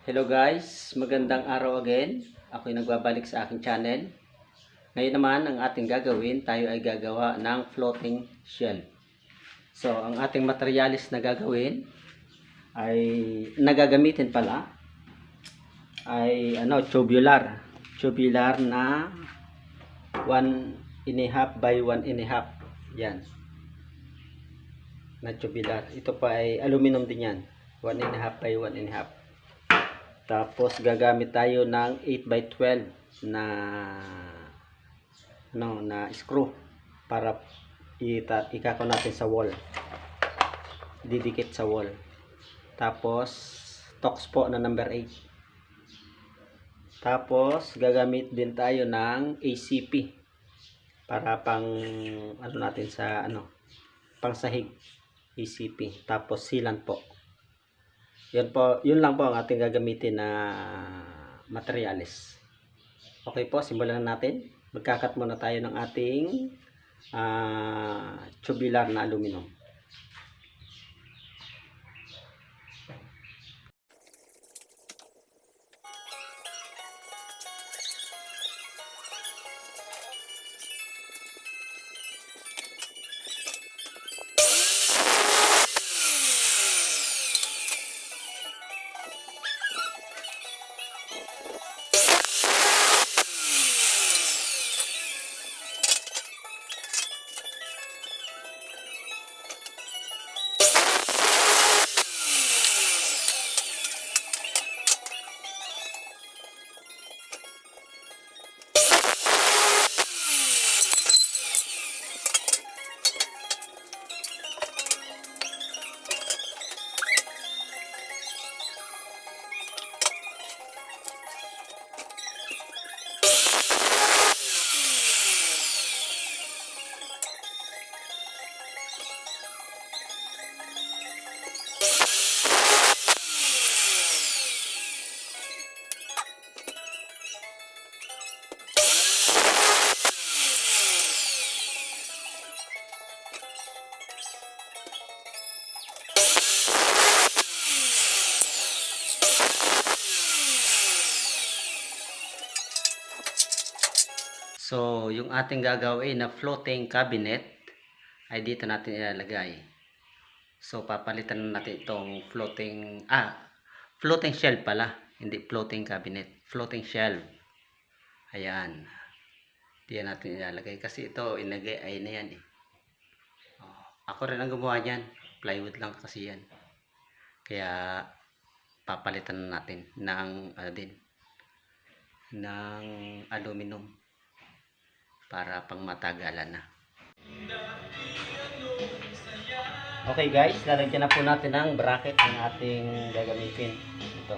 Hello guys, magandang araw again. Ako'y nagbabalik sa aking channel. Ngayon naman, ang ating gagawin, tayo ay gagawa ng floating shell. So, ang ating materialis na gagawin ay nagagamitin pala ay tubular. Tubular na 1.5 by 1.5. Yan. Na tubular. Ito pa ay aluminum din yan. 1.5 by 1.5. Tapos gagamit tayo ng 8x12 na screw para ikako natin sa wall. Didikit sa wall. Tapos tox po na number 8. Tapos gagamit din tayo ng ACP para pang natin sa pang sahig. ACP. Tapos sealant po. Yun lang po ang ating gagamitin na materials. Okay po, simulan na natin. Magkakat muna tayo ng ating tubular na aluminum. So, yung ating gagawin na floating cabinet ay dito natin ilalagay. So, papalitan natin itong floating shell pala, hindi floating cabinet, floating shell. Ayan. Diyan natin ilalagay kasi ito inagay ay na yan eh. Ako rin ang gumawa niyan, plywood lang kasi yan. Kaya papalitan natin ng ng aluminum para pang matagalan na. Okay guys, lalagyan na po natin ng bracket ng ating gagamitin. Ito.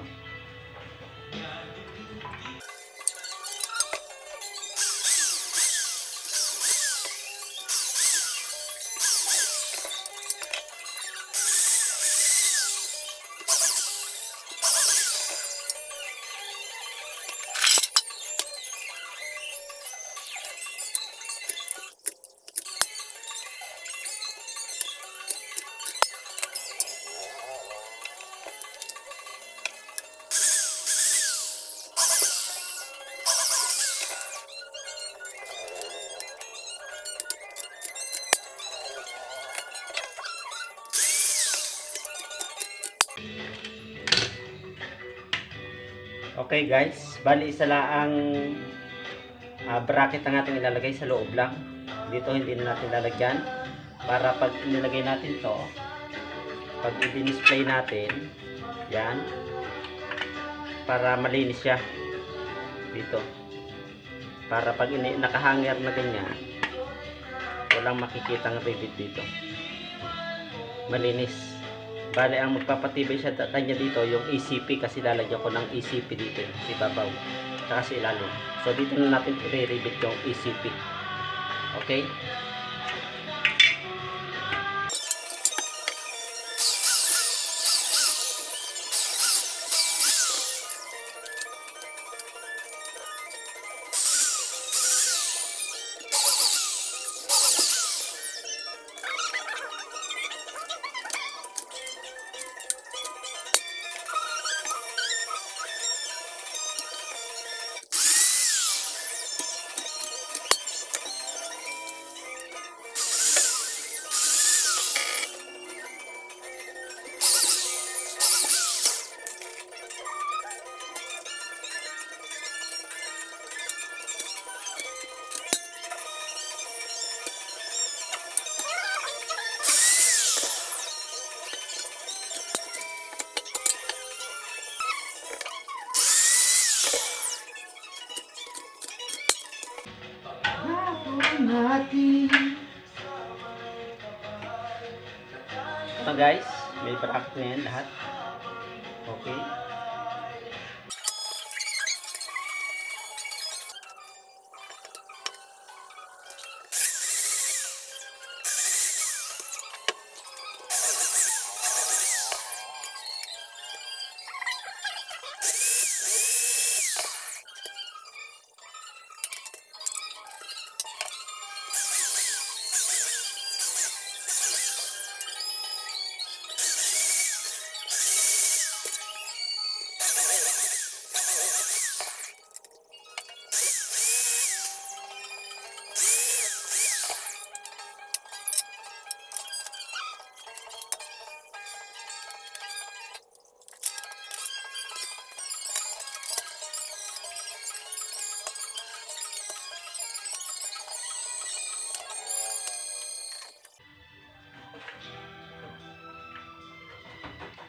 Okay guys, bali isa lang bracket ang ating ilalagay sa loob lang. Dito hindi na natin lalagyan para pag nilagay natin to, pag i-display natin, yan, para malinis siya dito. Para pag nakahanger na ganyan, walang makikitang rivet dito. Malinis. Bale, ang magpapatibay siya kanya dito, yung ECP, kasi lalagyan ko ng ECP dito, si babaw, saka si ilalim. So, dito na natin i-rivet yung ECP. Okay? atin. Ito guys, may bracket na yan lahat. Okay.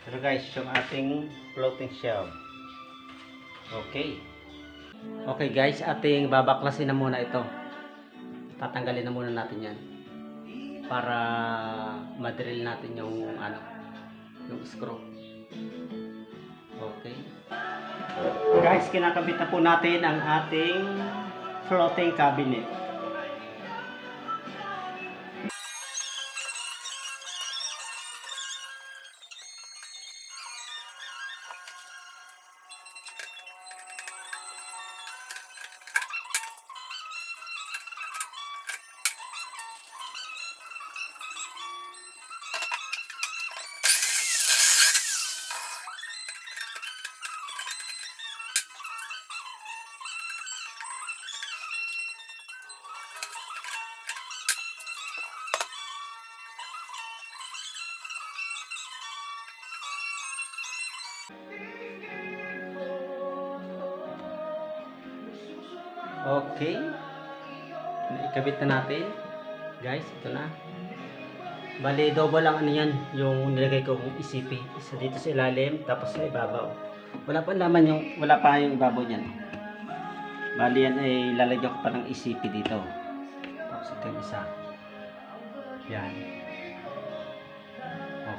Pero guys, yung ating floating shelf. Okay. Okay guys, ating babaklasin na muna ito. Tatanggalin na muna natin yan. Para madrill natin yung yung screw. Okay. Guys, kinakabit na po natin ang ating floating cabinet. Okay. Ikabit na natin. Guys, ito na. Bali, double lang ano yan. Yung nilagay ko kong ECP. Isa dito sa ilalim, tapos sa ibabaw. Wala pa laman yung, wala pa yung ibabaw niyan. Bali yan ay lalagyan ko pa ng ECP dito. Tapos ito yung isa. Yan.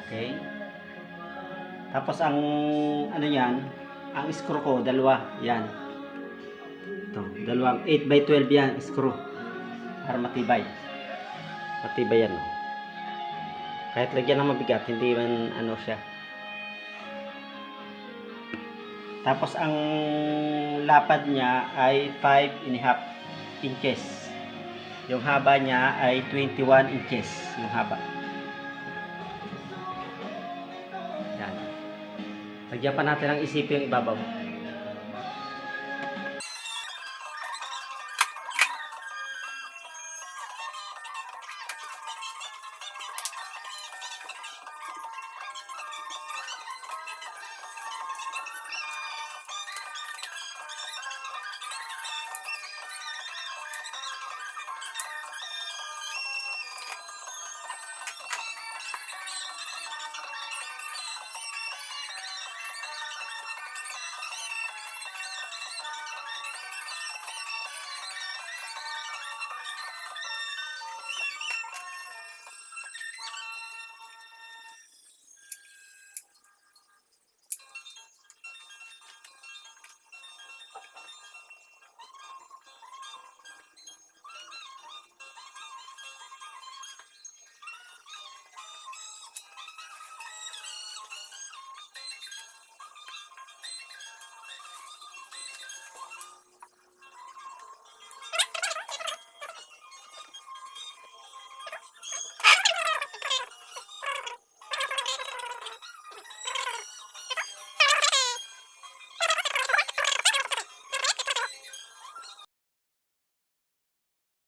Okay. Tapos ang ano yan, ang screw ko, dalawa. Yan. Ito, dalawang 8x12 yan, screw. Para matibay. Matibay yan. Kahit lagyan ng mabigat, hindi man ano siya. Tapos ang lapad niya ay 5.5 inches. Yung haba niya ay 21 inches. Yung haba. Yan. Lagyan pa natin ang isip yung ibabaw.